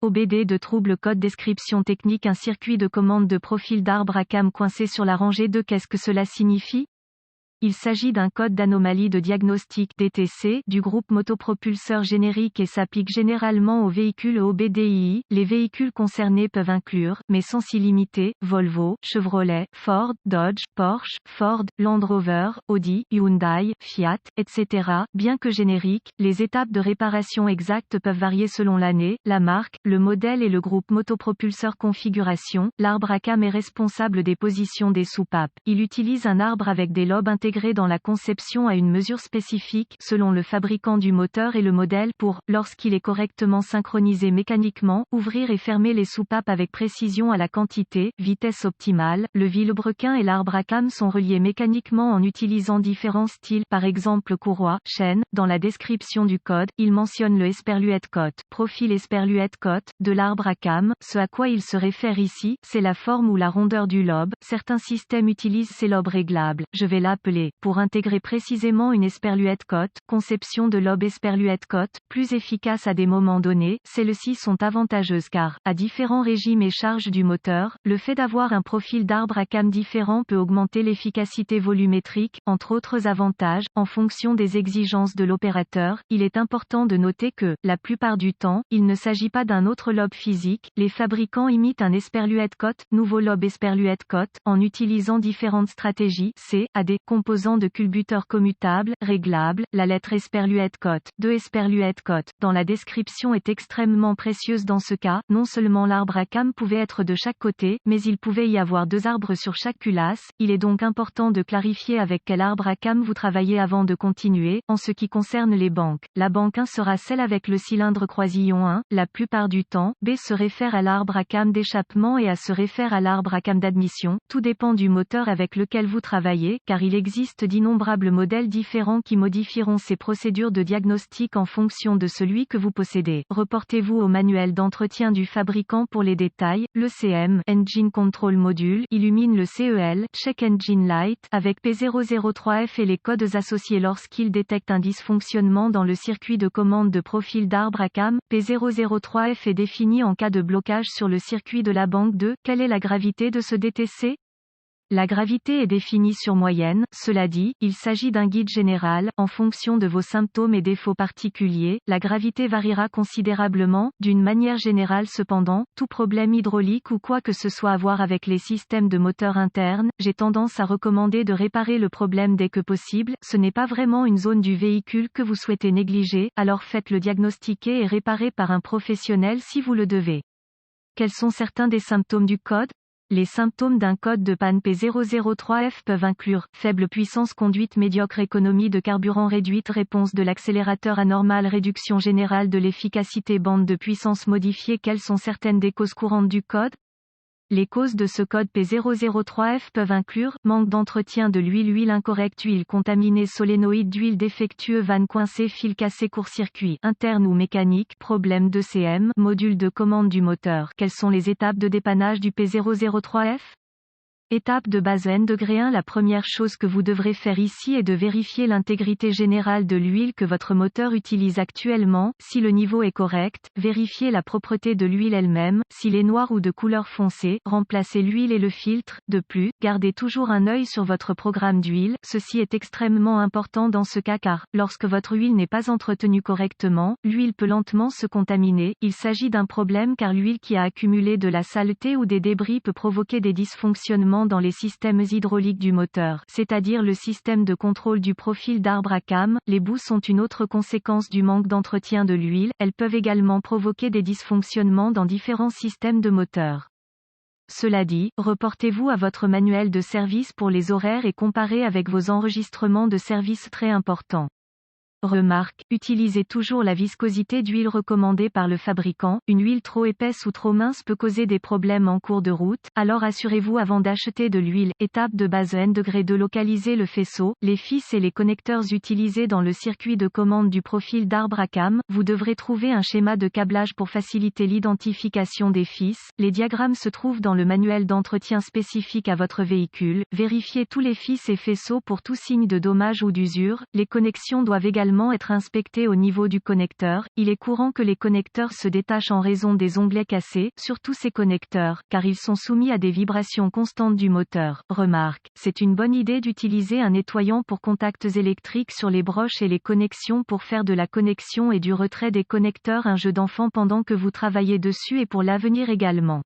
OBD de trouble code description technique un circuit de commande de profil d'arbre à cam coincé sur la rangée 2. Qu'est-ce que cela signifie? Il s'agit d'un code d'anomalie de diagnostic DTC du groupe motopropulseur générique et s'applique généralement aux véhicules OBDII. Les véhicules concernés peuvent inclure, mais sans s'y limiter, Volvo, Chevrolet, Ford, Dodge, Porsche, Ford, Land Rover, Audi, Hyundai, Fiat, etc. Bien que génériques, les étapes de réparation exactes peuvent varier selon l'année, la marque, le modèle et le groupe motopropulseur configuration. L'arbre à cam est responsable des positions des soupapes. Il utilise un arbre avec des lobes intégrés dans la conception à une mesure spécifique, selon le fabricant du moteur et le modèle pour, lorsqu'il est correctement synchronisé mécaniquement, ouvrir et fermer les soupapes avec précision à la quantité, vitesse optimale. Le vilebrequin et l'arbre à cam sont reliés mécaniquement en utilisant différents styles, par exemple courroie, chaîne. Dans la description du code, il mentionne le Esperluette cote, profil Esperluette cote, de l'arbre à cam. Ce à quoi il se réfère ici, c'est la forme ou la rondeur du lobe. Certains systèmes utilisent ces lobes réglables. Je vais l'appeler pour intégrer précisément une Esperluette cote, conception de lobe Esperluette cote, plus efficace à des moments donnés. Celles-ci sont avantageuses car, à différents régimes et charges du moteur, le fait d'avoir un profil d'arbre à cam différent peut augmenter l'efficacité volumétrique, entre autres avantages, en fonction des exigences de l'opérateur. Il est important de noter que, la plupart du temps, il ne s'agit pas d'un autre lobe physique. Les fabricants imitent un Esperluette cote, nouveau lobe Esperluette cote, en utilisant différentes stratégies, à des composants de culbuteurs commutables, réglables. La lettre Esperluette cote, 2 Esperluette cote, dans la description est extrêmement précieuse dans ce cas. Non seulement l'arbre à cam pouvait être de chaque côté, mais il pouvait y avoir 2 arbres sur chaque culasse. Il est donc important de clarifier avec quel arbre à cam vous travaillez avant de continuer. En ce qui concerne les banques, la banque 1 sera celle avec le cylindre croisillon 1. La plupart du temps, B se réfère à l'arbre à cam d'échappement et A se réfère à l'arbre à cam d'admission. Tout dépend du moteur avec lequel vous travaillez, car il existe d'innombrables modèles différents qui modifieront ces procédures de diagnostic en fonction de celui que vous possédez. Reportez-vous au manuel d'entretien du fabricant pour les détails. Le CM, Engine Control Module, illumine le CEL, Check Engine Light, avec P003F et les codes associés lorsqu'il détecte un dysfonctionnement dans le circuit de commande de profil d'arbre à cam. P003F est défini en cas de blocage sur le circuit de la banque 2. Quelle est la gravité de ce DTC? La gravité est définie sur moyenne. Cela dit, il s'agit d'un guide général. En fonction de vos symptômes et défauts particuliers, la gravité variera considérablement. D'une manière générale cependant, tout problème hydraulique ou quoi que ce soit à voir avec les systèmes de moteur interne, j'ai tendance à recommander de réparer le problème dès que possible. Ce n'est pas vraiment une zone du véhicule que vous souhaitez négliger, alors faites-le diagnostiquer et réparer par un professionnel si vous le devez. Quels sont certains des symptômes du code? Les symptômes d'un code de panne P003F peuvent inclure faible puissance, conduite médiocre, économie de carburant réduite, réponse de l'accélérateur anormale, réduction générale de l'efficacité, bande de puissance modifiée. Quelles sont certaines des causes courantes du code? Les causes de ce code P003F peuvent inclure manque d'entretien de l'huile, huile incorrecte, huile contaminée, solénoïde d'huile défectueux, vanne coincée, fil cassé, court-circuit interne ou mécanique, problème d'ECM, module de commande du moteur. Quelles sont les étapes de dépannage du P003F? Étape de base degré 1. La première chose que vous devrez faire ici est de vérifier l'intégrité générale de l'huile que votre moteur utilise actuellement. Si le niveau est correct, vérifiez la propreté de l'huile elle-même. S'il est noir ou de couleur foncée, remplacez l'huile et le filtre. De plus, gardez toujours un œil sur votre programme d'huile. Ceci est extrêmement important dans ce cas car, lorsque votre huile n'est pas entretenue correctement, l'huile peut lentement se contaminer. Il s'agit d'un problème car l'huile qui a accumulé de la saleté ou des débris peut provoquer des dysfonctionnements dans les systèmes hydrauliques du moteur, c'est-à-dire le système de contrôle du profil d'arbre à cam. Les boues sont une autre conséquence du manque d'entretien de l'huile. Elles peuvent également provoquer des dysfonctionnements dans différents systèmes de moteur. Cela dit, reportez-vous à votre manuel de service pour les horaires et comparez avec vos enregistrements de service très importants. Remarque, utilisez toujours la viscosité d'huile recommandée par le fabricant. Une huile trop épaisse ou trop mince peut causer des problèmes en cours de route, alors assurez-vous avant d'acheter de l'huile. Étape de base degré 2. Localiser le faisceau, les fils et les connecteurs utilisés dans le circuit de commande du profil d'arbre à cam. Vous devrez trouver un schéma de câblage pour faciliter l'identification des fils. Les diagrammes se trouvent dans le manuel d'entretien spécifique à votre véhicule. Vérifiez tous les fils et faisceaux pour tout signe de dommage ou d'usure. Les connexions doivent également également être inspecté au niveau du connecteur. Il est courant que les connecteurs se détachent en raison des onglets cassés, surtout ces connecteurs, car ils sont soumis à des vibrations constantes du moteur. Remarque, c'est une bonne idée d'utiliser un nettoyant pour contacts électriques sur les broches et les connexions pour faire de la connexion et du retrait des connecteurs un jeu d'enfant pendant que vous travaillez dessus et pour l'avenir également.